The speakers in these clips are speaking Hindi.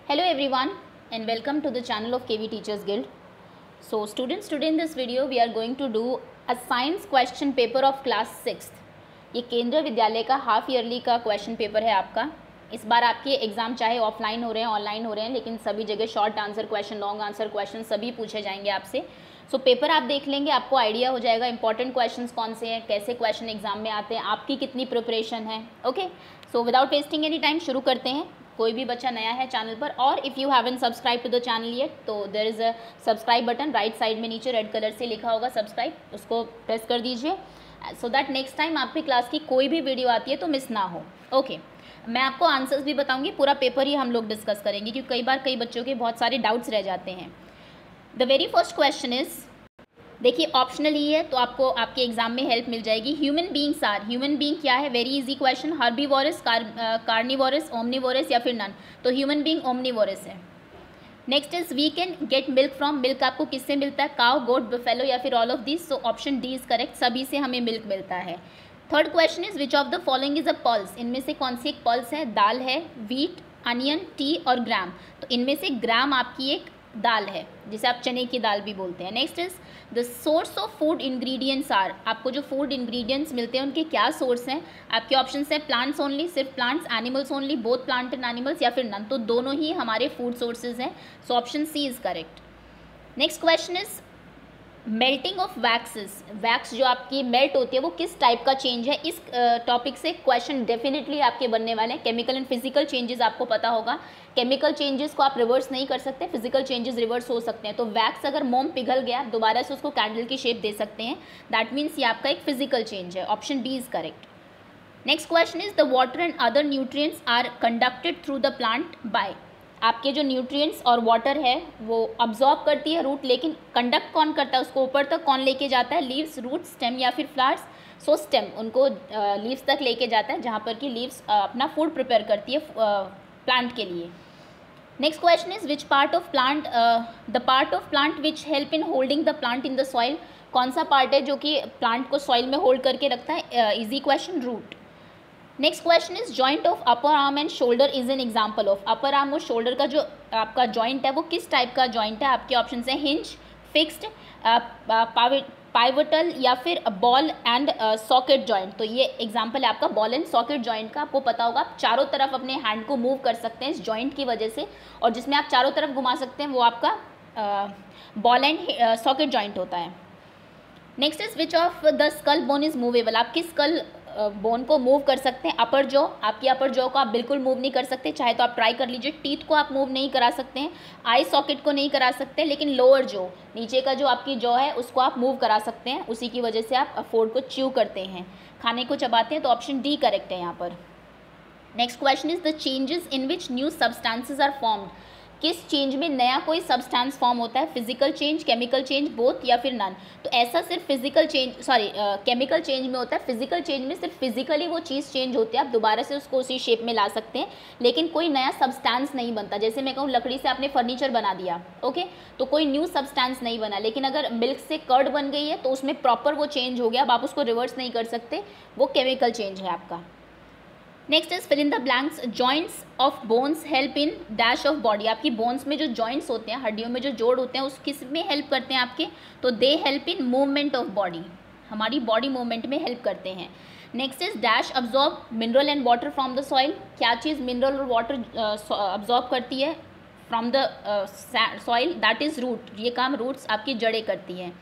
Hello everyone and welcome to the channel of KV Teachers Guild. So students, today in this video we are going to do a science question paper of class 6th. ये केंद्रीय विद्यालय का हाफ ईयरली का क्वेश्चन पेपर है आपका. इस बार आपके एग्ज़ाम चाहे ऑफलाइन हो रहे हैं ऑनलाइन हो रहे हैं, लेकिन सभी जगह short answer question, long answer question सभी पूछे जाएंगे आपसे. सो पेपर आप देख लेंगे, आपको आइडिया हो जाएगा इंपॉर्टेंट क्वेश्चंस कौन से हैं, कैसे क्वेश्चन एग्जाम में आते हैं, आपकी कितनी प्रिपरेशन है. Okay, so without wasting any time शुरू करते हैं. कोई भी बच्चा नया है चैनल पर और if you haven't subscribe to the channel yet, तो there is a subscribe button right side में नीचे रेड कलर से लिखा होगा सब्सक्राइब, उसको प्रेस कर दीजिए सो दैट नेक्स्ट टाइम आपकी क्लास की कोई भी वीडियो आती है तो मिस ना हो. ओके, मैं आपको आंसर्स भी बताऊंगी, पूरा पेपर ही हम लोग डिस्कस करेंगे क्योंकि कई बार कई बच्चों के बहुत सारे डाउट्स रह जाते हैं. The very first question is, देखिए ऑप्शनल ही है तो आपको आपके एग्जाम में हेल्प मिल जाएगी. Human beings are, human being क्या है, very easy question. Herbivorous, carnivorous, omnivorous या फिर नन. तो ह्यूमन बींग ओमनीवोरस है. Next is we can get milk from, milk आपको किससे मिलता है, काउ, गोट, बफेलो या फिर all of this. So option D is correct, सभी से हमें मिल्क मिलता है. Third question is which of the following is a pulse, इनमें से कौन सी एक पल्स है. दाल है, वीट, अनियन, टी और ग्राम. तो इनमें से ग्राम आपकी एक दाल है जिसे आप चने की दाल भी बोलते हैं. Next is the source of food ingredients are, आपको जो फूड इंग्रेडिएंट्स मिलते हैं उनके क्या सोर्स हैं. आपके ऑप्शंस हैं प्लांट्स ओनली, सिर्फ plants, animals only, both plant and animals या फिर नन. तो दोनों ही हमारे फूड सोर्सेज हैं. So option C is correct. Next question is melting of waxes, wax जो आपकी मेल्ट होती है वो किस टाइप का चेंज है. इस टॉपिक से क्वेश्चन डेफिनेटली आपके बनने वाले हैं. केमिकल एंड फिजिकल चेंजेस आपको पता होगा, केमिकल चेंजेस को आप रिवर्स नहीं कर सकते, फिजिकल चेंजेस रिवर्स हो सकते हैं. तो वैक्स अगर मोम पिघल गया दोबारा से उसको कैंडल की शेप दे सकते हैं, दैट मीन्स ये आपका एक फिजिकल चेंज है. Option D is correct. Next question is the water and other nutrients are conducted through the plant by, आपके जो न्यूट्रिएंट्स और वाटर है वो अब्जॉर्ब करती है रूट, लेकिन कंडक्ट कौन करता है, उसको ऊपर तक कौन लेके जाता है, लीव्स, रूट, स्टेम या फिर फ्लावर्स. सो स्टेम उनको लीव्स तक लेके जाता है जहाँ पर कि लीव्स अपना फूड प्रिपेयर करती है प्लांट के लिए. Next question is which part of plant, the part of plant which help in holding the plant in the soil, कौन सा पार्ट है जो कि प्लांट को सॉइल में होल्ड करके रखता है. Easy question, root. Next question is joint of upper arm and shoulder is an example of, upper arm और शोल्डर का जो आपका जॉइंट है वो किस टाइप का जॉइंट है. आपके ऑप्शन हैं हिंज, फिक्स्ड, पाइवटल या फिर बॉल एंड सॉकेट जॉइंट. तो ये एग्जाम्पल है आपका बॉल एंड सॉकेट जॉइंट का. आपको पता होगा आप चारों तरफ अपने हैंड को मूव कर सकते हैं इस जॉइंट की वजह से, और जिसमें आप चारों तरफ घुमा सकते हैं वो आपका बॉल एंड सॉकेट जॉइंट होता है. Next is which of the skull bone is movable, आप किस स्कल बोन को मूव कर सकते हैं. अपर जॉ, आपकी अपर जॉ को आप बिल्कुल मूव नहीं कर सकते, चाहे तो आप ट्राई कर लीजिए. टीथ को आप मूव नहीं करा सकते हैं, आई सॉकेट को नहीं करा सकते, लेकिन लोअर जॉ, नीचे का जो आपकी जॉ है उसको आप मूव करा सकते हैं. उसी की वजह से आप फूड को च्यू करते हैं, खाने को चबाते हैं. तो ऑप्शन डी करेक्ट है यहाँ पर. Next question is the changes in which new substances are formed, किस चेंज में नया कोई सब्सटेंस फॉर्म होता है. Physical change, chemical change, both या फिर नन. तो ऐसा सिर्फ फिजिकल चेंज, केमिकल चेंज में होता है. फिजिकल चेंज में सिर्फ फिजिकली वो चीज़ चेंज होती है, आप दोबारा से उसको उसी शेप में ला सकते हैं, लेकिन कोई नया सब्सटेंस नहीं बनता. जैसे मैं कहूँ लकड़ी से आपने फर्नीचर बना दिया, ओके, तो कोई न्यू सब्सटेंस नहीं बना. लेकिन अगर मिल्क से कर्ड बन गई है तो उसमें प्रॉपर वो चेंज हो गया, अब आप उसको रिवर्स नहीं कर सकते, वो केमिकल चेंज है आपका. Next is fill in the blanks, joints of bones help in dash of body, आपकी बोन्स में जो जॉइंट्स होते हैं, हड्डियों में जो जोड़ होते हैं, उस किस में हेल्प करते हैं आपके, तो they help in movement of body, हमारी बॉडी मूवमेंट में हेल्प करते हैं. Next is dash absorb mineral and water from the soil, क्या चीज़ मिनरल और वाटर अब्जॉर्ब करती है from the soil, that is root, ये काम रूट्स आपकी जड़ें करती हैं.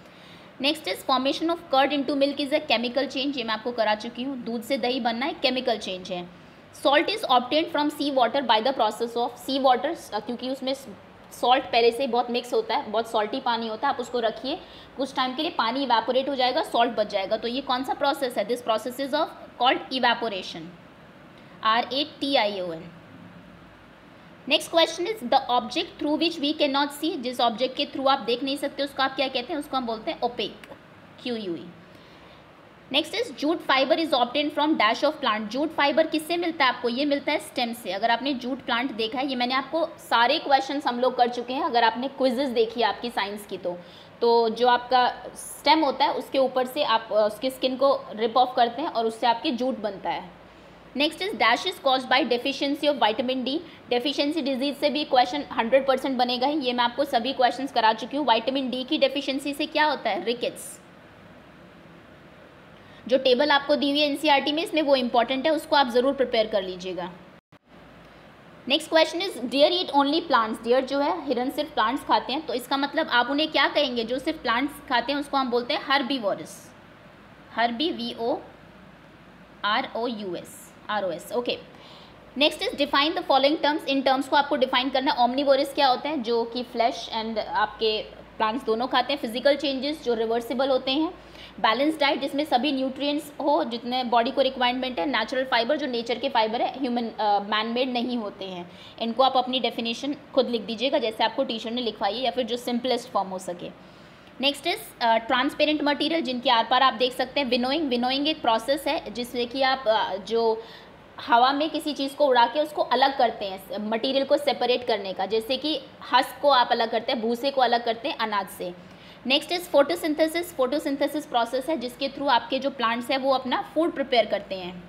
Next is formation of curd into milk is a chemical change, ये मैं आपको करा चुकी हूँ. दूध से दही बनना एक केमिकल चेंज है. Salt is obtained from sea water by the process of, sea water क्योंकि उसमें सॉल्ट पहले से बहुत मिक्स होता है, बहुत सॉल्टी पानी होता है, आप उसको रखिए कुछ टाइम के लिए, पानी इवेपोरेट हो जाएगा, सॉल्ट बच जाएगा. तो ये कौन सा प्रोसेस है, this process is of called evaporation, RATION. Next question is the object through which we can not see, जिस ऑब्जेक्ट के थ्रू आप देख नहीं सकते उसको आप क्या कहते हैं, उसको हम बोलते हैं opaque, QUE. Next is jute fibre is obtain from dash of plant, jute fibre किससे मिलता है आपको, ये मिलता है स्टेम से. अगर आपने जूट प्लांट देखा है, ये मैंने आपको सारे क्वेश्चंस हम लोग कर चुके हैं, अगर आपने क्विजेज देखी है आपकी साइंस की तो जो आपका स्टेम होता है उसके ऊपर से आप उसकी स्किन को रिप ऑफ करते हैं और उससे आपकी जूट बनता है. Next is dash is caused by deficiency of vitamin D. Deficiency disease से भी क्वेश्चन 100% बनेगा ही, ये मैं आपको सभी क्वेश्चंस करा चुकी हूँ। विटामिन डी की डेफिशिएंसी से क्या होता है? रिकेट्स। जो टेबल आपको दी हुई है एनसीईआरटी में, इसमें वो इंपॉर्टेंट है, उसको आप ज़रूर प्रिपेयर कर लीजिएगा। Next question is deer eat only plants. Deer जो है, हिरन सिर्फ प्लांट्स खाते हैं, तो इसका मतलब आप उन्हें क्या कहेंगे? जो सिर्फ प्लांट्स खाते हैं उसको हम बोलते हैं herbivorous. Herbivorous VOROUS। Okay, next is define the following terms. इन टर्म्स को आपको डिफाइन करना है। ओमनिवोरस क्या होते हैं? जो कि फ्लैश एंड आपके प्लांट्स दोनों खाते हैं। फिजिकल चेंजेस जो रिवर्सिबल होते हैं। बैलेंस डाइट जिसमें सभी न्यूट्रिएंट्स हो जितने बॉडी को रिक्वायरमेंट है। नेचुरल फाइबर जो नेचर के फाइबर है, ह्यूमन मैन मेड नहीं होते हैं। इनको आप अपनी डेफिनेशन खुद लिख दीजिएगा जैसे आपको टीचर ने लिखवाई है, या फिर जो सिंपलेस्ट फॉर्म हो सके। नेक्स्ट इज ट्रांसपेरेंट मटेरियल जिनके आर पार आप देख सकते हैं। विनोइंग। विनोइंग एक प्रोसेस है जिससे कि आप जो हवा में किसी चीज़ को उड़ा के उसको अलग करते हैं, मटेरियल को सेपरेट करने का। जैसे कि हस्क को आप अलग करते हैं, भूसे को अलग करते हैं अनाज से। Next is photosynthesis. Photosynthesis process है जिसके थ्रू आपके जो प्लांट्स हैं वो अपना फूड प्रिपेयर करते हैं।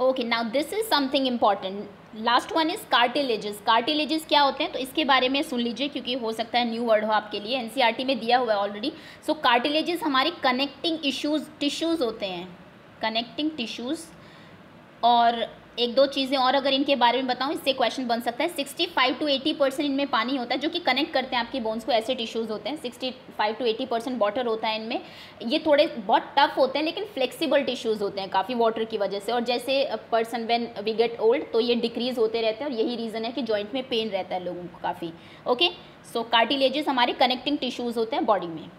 Okay, now this is something important. Last one is cartilages. Cartilages क्या होते हैं? तो इसके बारे में सुन लीजिए क्योंकि हो सकता है न्यू वर्ड हो आपके लिए, एनसीईआरटी में दिया हुआ है ऑलरेडी। सो कार्टिलेजेस हमारी कनेक्टिंग टिश्यूज़ होते हैं, कनेक्टिंग टिश्यूज़। और एक दो चीज़ें और अगर इनके बारे में बताऊं, इससे क्वेश्चन बन सकता है। 65 to 80% इनमें पानी होता है जो कि कनेक्ट करते हैं आपकी बोन्स को, ऐसे टिश्यूज़ होते हैं। 65 to 80% वाटर होता है इनमें। ये थोड़े बहुत टफ होते हैं लेकिन फ्लेक्सिबल टिश्यूज़ होते हैं काफ़ी वाटर की वजह से। और जैसे person when we get old तो ये डिक्रीज़ होते रहते हैं, और यही रीज़न है कि जॉइंट में पेन रहता है लोगों को काफ़ी। ओके, सो कार्टिलेजेस हमारे कनेक्टिंग टिश्यूज़ होते हैं बॉडी में।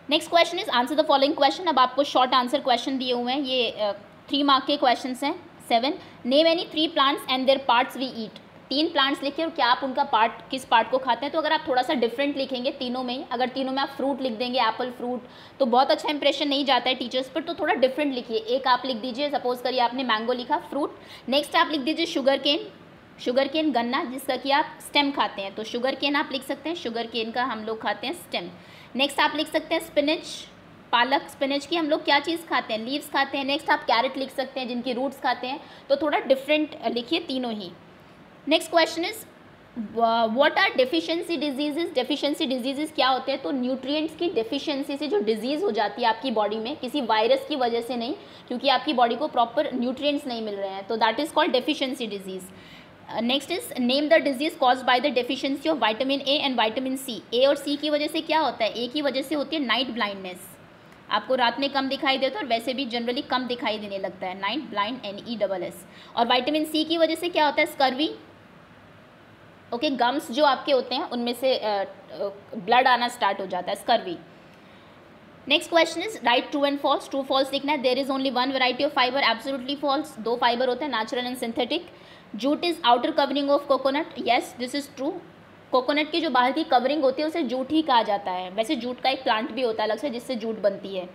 Next question is answer the following question. अब आपको शॉर्ट आंसर क्वेश्चन दिए हुए हैं, ये 3 मार्क के क्वेश्चन हैं। 7 name any 3 plants and their parts we eat. 3 plants लिखिए और क्या आप उनका पार्ट, किस पार्ट को खाते हैं। तो अगर आप थोड़ा सा डिफरेंट लिखेंगे तीनों में ही, अगर तीनों में आप फ्रूट लिख देंगे, एप्पल फ्रूट, तो बहुत अच्छा इंप्रेशन नहीं जाता है टीचर्स पर। तो थोड़ा डिफरेंट लिखिए। एक आप लिख दीजिए, सपोज करिए आपने मैंगो लिखा, फ्रूट। नेक्स्ट आप लिख दीजिए शुगर केन गन्ना, जिसका कि आप स्टेम खाते हैं, तो शुगर केन आप लिख सकते हैं। शुगर केन का हम लोग खाते हैं स्टेम। नेक्स्ट आप लिख सकते हैं स्पिनच, पालक। स्पिनच की हम लोग क्या चीज़ खाते हैं? लीव्स खाते हैं। नेक्स्ट आप कैरेट लिख सकते हैं जिनकी रूट्स खाते हैं। तो थोड़ा डिफरेंट लिखिए तीनों ही। Next question is what are deficiency diseases. Deficiency diseases क्या होते हैं? तो न्यूट्रिएंट्स की डेफिशिएंसी से जो डिजीज़ हो जाती है आपकी बॉडी में, किसी वायरस की वजह से नहीं, क्योंकि आपकी बॉडी को प्रॉपर न्यूट्रिएंट्स नहीं मिल रहे हैं, तो that is called deficiency disease. Next is name the disease caused by the deficiency of vitamin A and vitamin C. A और सी की वजह से क्या होता है? ए की वजह से होती है नाइट ब्लाइंडनेस, आपको रात में कम दिखाई देता है, और वैसे भी जनरली कम दिखाई देने लगता है, नाइट ब्लाइंड NESS। और विटामिन सी की वजह से क्या होता है? स्कर्वी। ओके, गम्स जो आपके होते हैं उनमें से ब्लड आना स्टार्ट हो जाता है, scurvy. Next question is write true and false. True false लिखना है। There is only 1 variety of fibre. Absolutely false. 2 fibre होते हैं, natural and synthetic. Jute is outer covering of coconut. Yes, this is true. Coconut की जो बाहर की कवरिंग होती है उसे जूट ही कहा जाता है। वैसे जूट का एक प्लांट भी होता है अलग से जिससे जूट बनती है।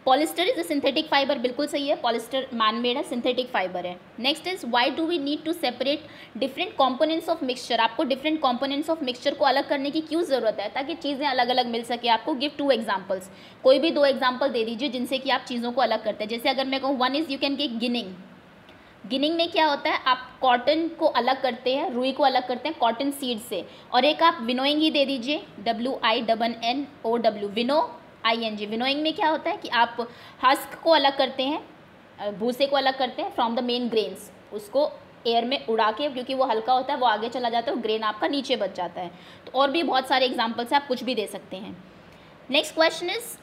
Polyester is a synthetic fibre. बिल्कुल सही है, पॉलिस्टर मैन मेड है, सिंथेटिक फाइबर है। Next is why do we need to separate different components of mixture. आपको डिफरेंट कंपोनेंट्स ऑफ मिक्सचर को अलग करने की क्यों ज़रूरत है? ताकि चीज़ें अलग अलग मिल सके आपको। Give 2 examples. कोई भी 2 एग्जाम्पल दे दीजिए जिनसे कि आप चीज़ों को अलग करते हैं। जैसे अगर मैं कहूँ 1 is you can give ginning. Ginning में क्या होता है? आप कॉटन को अलग करते हैं, रुई को अलग करते हैं कॉटन सीड से। और एक आप विनोइंग ही दे दीजिए, WINNOW, विनो ING। विनोइंग में क्या होता है कि आप हस्क को अलग करते हैं, भूसे को अलग करते हैं फ्रॉम द मेन ग्रेन्स, उसको एयर में उड़ा के, क्योंकि वो हल्का होता है वो आगे चला जाता है और ग्रेन आपका नीचे बच जाता है। तो और भी बहुत सारे एग्जाम्पल्स हैं, आप कुछ भी दे सकते हैं। Next question is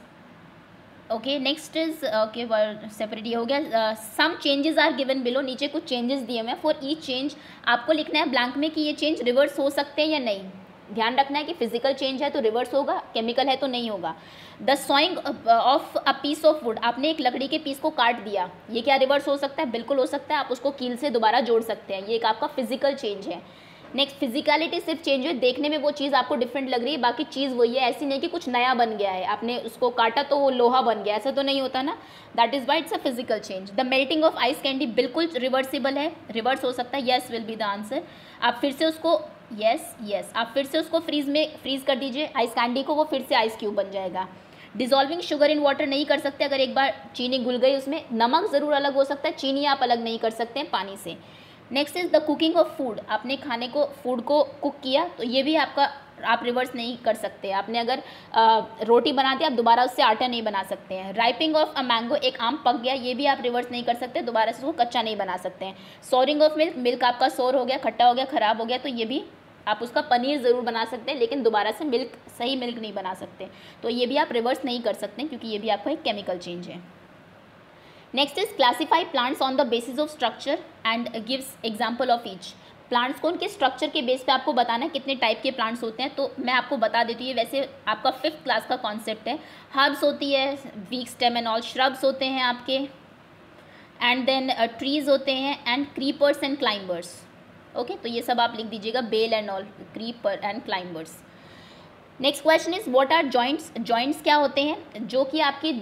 okay, next is okay, word separate ये हो गया। Some changes are given below. नीचे कुछ चेंजेस दिए हुए हैं। फॉर ईच चेंज आपको लिखना है ब्लैंक में कि ये चेंज रिवर्स हो सकते हैं या नहीं। ध्यान रखना है कि फिजिकल चेंज है तो रिवर्स होगा, केमिकल है तो नहीं होगा। The sawing of a piece of wood. आपने एक लकड़ी के पीस को काट दिया, ये क्या रिवर्स हो सकता है? बिल्कुल हो सकता है। आप उसको कील से दोबारा जोड़ सकते हैं, ये एक आपका फिजिकल चेंज है। नेक्स्ट, फिजिकलिटी सिर्फ चेंज हुई, देखने में वो चीज़ आपको डिफरेंट लग रही है, बाकी चीज़ वही है। ऐसी नहीं कि कुछ नया बन गया है, आपने उसको काटा तो वो लोहा बन गया, ऐसा तो नहीं होता ना। That is why it's a physical change. The melting of ice candy बिल्कुल रिवर्सिबल है, रिवर्स हो सकता है। Yes will be the answer. आप फिर से उसको यस आप फिर से उसको फ्रीज कर दीजिए आइस कैंडी को, वो फिर से आइस क्यूब बन जाएगा। डिजॉल्विंग शुगर इन वाटर नहीं कर सकते, अगर एक बार चीनी घुल गई उसमें। नमक ज़रूर अलग हो सकता है, चीनी आप अलग नहीं कर सकते हैं पानी से। Next is the cooking of food, आपने खाने को फूड को कुक किया तो ये भी आपका आप रिवर्स नहीं कर सकते। आपने अगर रोटी बना दी, आप दोबारा उससे आटा नहीं बना सकते हैं। राइपिंग ऑफ अ मैंगो, एक आम पक गया, ये भी आप रिवर्स नहीं कर सकते, दोबारा से उसको कच्चा नहीं बना सकते हैं। सोरिंग ऑफ मिल्क, मिल्क आपका सोर हो गया, खट्टा हो गया, ख़राब हो गया, तो ये भी आप उसका पनीर ज़रूर बना सकते हैं, लेकिन दोबारा से मिल्क, सही मिल्क नहीं बना सकते, तो ये भी आप रिवर्स नहीं कर सकते क्योंकि ये भी आपका एक केमिकल चेंज है। Next is classify plants on the basis of structure and gives example of each. Plants को उनके स्ट्रक्चर के बेस पे आपको बताना है कितने टाइप के प्लांट्स होते हैं, तो मैं आपको बता देती हूँ। वैसे आपका 5th क्लास का कॉन्सेप्ट है। हर्ब्स होती है, weak stem and all, shrubs होते हैं आपके, एंड देन ट्रीज होते हैं, and creepers and climbers. Okay, तो ये सब आप लिख दीजिएगा, बेल and all, creeper and climbers. Next question is what are joints. Joints क्या होते हैं? जो कि आपकी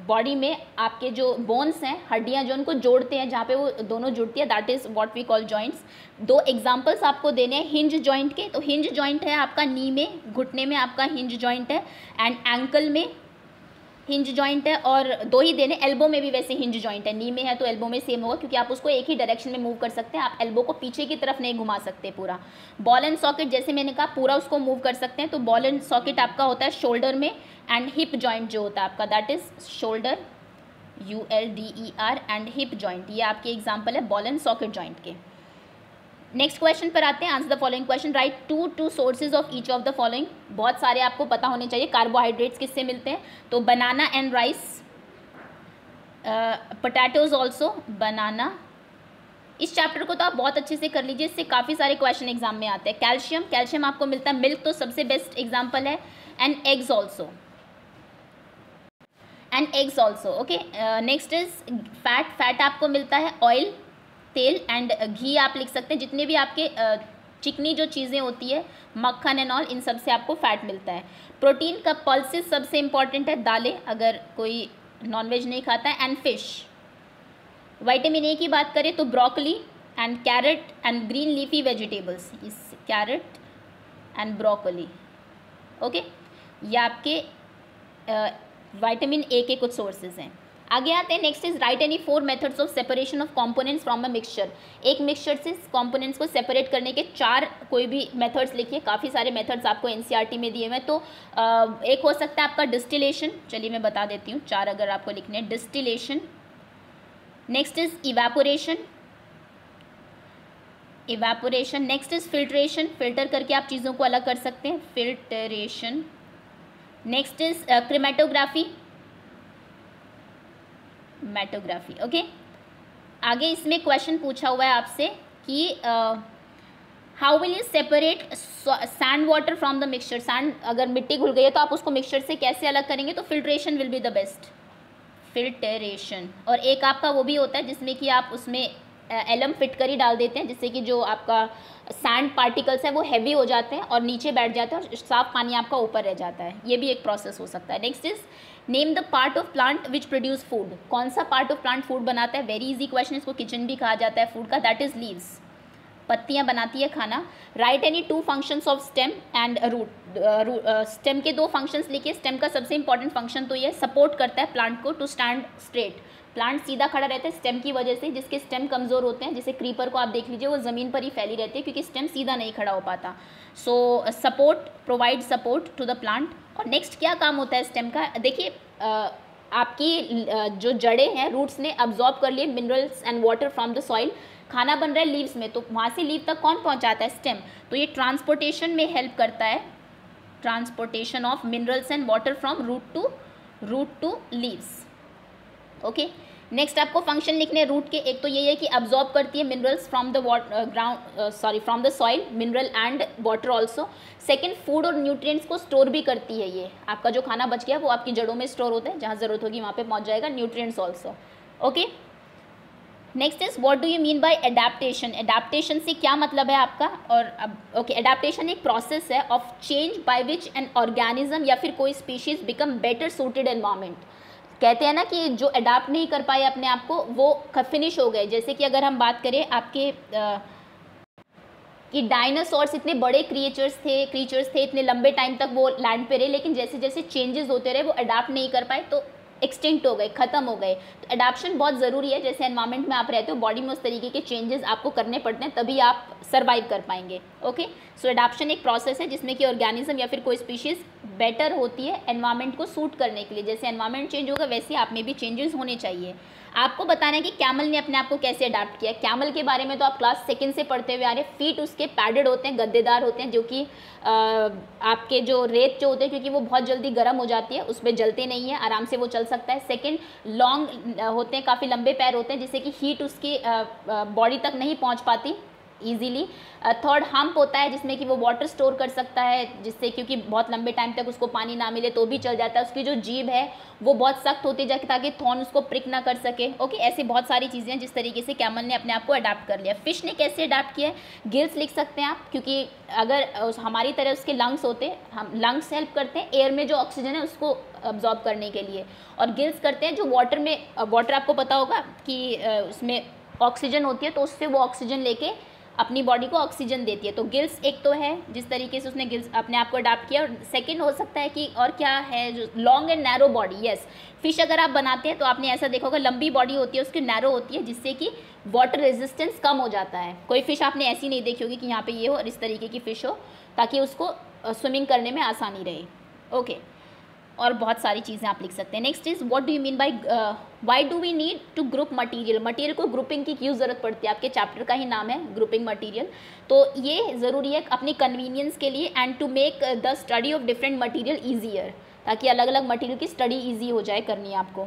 बॉडी में आपके जो बोन्स हैं, हड्डियां जो उनको जोड़ते हैं, जहाँ पे वो दोनों जुड़ती है, that is what we call joints. 2 examples आपको देने हैं हिंज जॉइंट के। तो हिंज जॉइंट है आपका नी में, घुटने में आपका हिंज जॉइंट है, एंड एंकल में हिंज जॉइंट है, और 2 ही देने। एल्बो में भी वैसे हिंज जॉइंट है, नी में है तो एल्बो में सेम होगा, क्योंकि आप उसको एक ही डायरेक्शन में मूव कर सकते हैं, आप एल्बो को पीछे की तरफ नहीं घुमा सकते पूरा। बॉल एंड सॉकेट, जैसे मैंने कहा, पूरा उसको मूव कर सकते हैं, तो बॉल एंड सॉकेट आपका होता है शोल्डर में, एंड हिप जॉइंट जो होता है आपका, that is shoulder, ULDER, and hip joint, ये आपके एग्जाम्पल है बॉल एंड सॉकेट जॉइंट के। नेक्स्ट क्वेश्चन पर आते हैं। Answer the following question, right 2 sources of each of the following. बहुत सारे आपको पता होने चाहिए। कार्बोहाइड्रेट्स किससे मिलते हैं? तो बनाना एंड राइस, पोटैटोज ऑल्सो, बनाना। इस चैप्टर को तो आप बहुत अच्छे से कर लीजिए, इससे काफ़ी सारे क्वेश्चन एग्जाम में आते हैं। कैल्शियम, कैल्शियम आपको मिलता है, मिल्क तो सबसे बेस्ट एग्जाम्पल है, and eggs also, and eggs also. Okay, next is fat, fat आपको मिलता है, ऑयल, तेल, एंड घी आप लिख सकते हैं। जितने भी आपके चिकनी जो चीज़ें होती है, मक्खन एंड ऑल, इन सब से आपको फैट मिलता है। प्रोटीन का पल्सेस सबसे इंपॉर्टेंट है, दालें अगर कोई नॉनवेज नहीं खाता है, एंड फिश। विटामिन ए की बात करें तो broccoli and carrot and green leafy vegetables, इस कैरेट एंड ब्रोकली। ओके, ये आपके विटामिन ए के कुछ सोर्सेज हैं। आगे आते हैं। Next is right any 4 methods of separation of components from a mixture. एक मिक्सचर से कंपोनेंट्स को सेपरेट करने के 4 कोई भी मेथड्स लिखिए। काफ़ी सारे मेथड्स आपको एनसीईआरटी में दिए हुए हैं। तो एक हो सकता है आपका डिस्टिलेशन, चलिए मैं बता देती हूँ 4 अगर आपको लिखने हैं। Distillation, next is evaporation, evaporation. Next is filtration, filter करके आप चीज़ों को अलग कर सकते हैं, फिल्टरेशन। नेक्स्ट इज क्रोमेटोग्राफी, मेटोग्राफी। ओके, आगे इसमें क्वेश्चन पूछा हुआ है आपसे कि how will you separate sand water from the mixture. Sand, अगर मिट्टी घुल गई है तो आप उसको मिक्सचर से कैसे अलग करेंगे? तो filtration will be the best, filtration. और एक आपका वो भी होता है जिसमें कि आप उसमें एलम फिट कर ही डाल देते हैं, जिससे कि जो आपका सैंड पार्टिकल्स है वो हैवी हो जाते हैं और नीचे बैठ जाते हैं और साफ पानी आपका ऊपर रह जाता है। ये भी एक प्रोसेस हो सकता है। Next is name the part of plant which produce food. कौन सा पार्ट ऑफ प्लांट फूड बनाता है? वेरी इजी क्वेश्चन, इसको किचन भी कहा जाता है फूड का, दैट इज लीव्स, पत्तियां बनाती है खाना। Write any 2 functions of stem and root. Stem के 2 फंक्शंस लिखिए। स्टेम का सबसे इंपॉर्टेंट फंक्शन तो ये सपोर्ट करता है प्लांट को टू स्टैंड स्ट्रेट। प्लांट सीधा खड़ा रहता है स्टेम की वजह से। जिसके स्टेम कमज़ोर होते हैं, जैसे क्रीपर को आप देख लीजिए, वो ज़मीन पर ही फैली रहती है क्योंकि स्टेम सीधा नहीं खड़ा हो पाता। So support, provide support to the plant. और नेक्स्ट क्या काम होता है स्टेम का? देखिए आपकी जो जड़ें हैं, रूट्स ने अब्जॉर्ब कर लिए minerals and water from the soil. खाना बन रहा है लीव्स में, तो वहाँ से लीव तक कौन पहुँचाता है? स्टेम। तो ये ट्रांसपोर्टेशन में हेल्प करता है, transportation of minerals and water from root to leaves. Okay, next आपको फंक्शन लिखने हैं रूट के। एक तो ये है कि अब्जॉर्ब करती है minerals from the from the soil, mineral and water also. Second, food और न्यूट्रिएंट्स को स्टोर भी करती है। ये आपका जो खाना बच गया वो आपकी जड़ों में स्टोर होता है, जहाँ ज़रूरत होगी वहाँ पे पहुँच जाएगा। Nutrients also. Okay, next is what do you mean bye adaptation. Adaptation से क्या मतलब है आपका? और अब ओके, एडेप्टेशन एक प्रोसेस है of change by which an organism या फिर कोई species become better suited environment. कहते हैं ना कि जो अडाप्ट नहीं कर पाए अपने आप को वो फिनिश हो गए। जैसे कि अगर हम बात करें आपके कि डायनासोर्स इतने बड़े क्रिएचर्स थे, इतने लंबे टाइम तक वो लैंड पे रहे, लेकिन जैसे जैसे चेंजेस होते रहे वो अडाप्ट नहीं कर पाए, तो एक्सटिंक्ट हो गए, खत्म हो गए। तो अडाप्शन बहुत ज़रूरी है, जैसे एनवायरमेंट में आप रहते हो, बॉडी में उस तरीके के चेंजेस आपको करने पड़ते हैं, तभी आप सर्वाइव कर पाएंगे। ओके, सो अडाप्शन एक प्रोसेस है जिसमें कि ऑर्गेनिज्म या फिर कोई स्पीशीज़ बेटर होती है एनवायरमेंट को सूट करने के लिए। जैसे एनवायरमेंट चेंज होगा वैसे आप में भी चेंजेस होने चाहिए। आपको बताना है कि कैमल ने अपने आप को कैसे अडाप्ट किया। कैमल के बारे में तो आप क्लास 2 से पढ़ते हुए आ रहे हैं। फीट उसके पैडेड होते हैं, गद्देदार होते हैं, जो कि आपके जो रेत जो होते हैं, क्योंकि वो बहुत जल्दी गर्म हो जाती है, उस पर जलते नहीं है, आराम से वो चल सकता है। सेकंड, लॉन्ग होते हैं, काफ़ी लंबे पैर होते हैं, जिससे कि हीट उसकी बॉडी तक नहीं पहुंच पाती ईजीली। थर्ड, हम्प होता है जिसमें कि वो वाटर स्टोर कर सकता है, जिससे क्योंकि बहुत लंबे टाइम तक उसको पानी ना मिले तो भी चल जाता है। उसकी जो जीभ है वो बहुत सख्त होती है ताकि थॉर्न उसको प्रिक ना कर सके। ओके, ऐसे बहुत सारी चीज़ें हैं जिस तरीके से कैमल ने अपने आप को अडाप्ट कर लिया। फिश ने कैसे अडाप्ट किया है, गिल्स लिख सकते हैं आप, क्योंकि अगर हमारी तरह उसके लंग्स होते, हम लंग्स हेल्प करते हैं एयर में जो ऑक्सीजन है उसको अब्जॉर्ब करने के लिए, और गिल्स करते हैं जो वाटर में, वाटर आपको पता होगा कि उसमें ऑक्सीजन होती है, तो उससे वो ऑक्सीजन लेके अपनी बॉडी को ऑक्सीजन देती है। तो गिल्स एक तो है जिस तरीके से उसने गिल्स अपने आप को अडाप्ट किया। और सेकंड हो सकता है कि और क्या है, जो long and narrow body. Yes, fish अगर आप बनाते हैं तो आपने ऐसा देखा होगा, लंबी बॉडी होती है, उसकी नैरो होती है, जिससे कि वाटर रेजिस्टेंस कम हो जाता है। कोई फिश आपने ऐसी नहीं देखी होगी कि यहाँ पे ये हो और इस तरीके की फ़िश हो, ताकि उसको स्विमिंग करने में आसानी रहे। ओके, और बहुत सारी चीज़ें आप लिख सकते हैं। Next is what do you mean by why do we need to group material. Material को ग्रुपिंग की क्यों ज़रूरत पड़ती है, आपके चैप्टर का ही नाम है ग्रुपिंग मटेरियल। तो ये ज़रूरी है अपनी कन्वीनियंस के लिए, and to make the study of different material easier, ताकि अलग अलग मटेरियल की स्टडी ईजी हो जाए करनी आपको।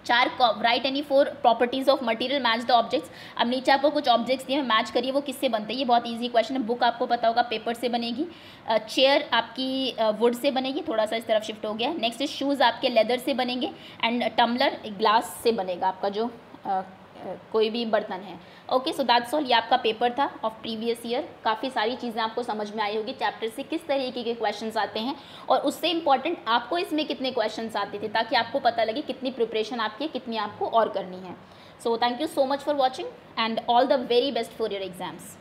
4, right any 4 properties of material match the objects. अब नीचे आपको कुछ ऑब्जेक्ट्स दिए हैं, मैच करिए वो किससे बनते हैं। ये बहुत इजी क्वेश्चन है। बुक आपको पता होगा पेपर से बनेगी, चेयर आपकी वुड से बनेगी, थोड़ा सा इस तरफ शिफ्ट हो गया। नेक्स्ट इज शूज़ आपके लेदर से बनेंगे, एंड टम्बलर ग्लास से बनेगा आपका जो कोई भी बर्तन है। Okay, so that's all. ये आपका पेपर था ऑफ प्रीवियस ईयर। काफ़ी सारी चीज़ें आपको समझ में आई होगी चैप्टर से किस तरीके के क्वेश्चंस आते हैं, और उससे इंपॉर्टेंट आपको इसमें कितने क्वेश्चंस आते थे, ताकि आपको पता लगे कितनी प्रिपरेशन आपकी है, कितनी आपको और करनी है। So thank you so much for watching and all the very best for your exams.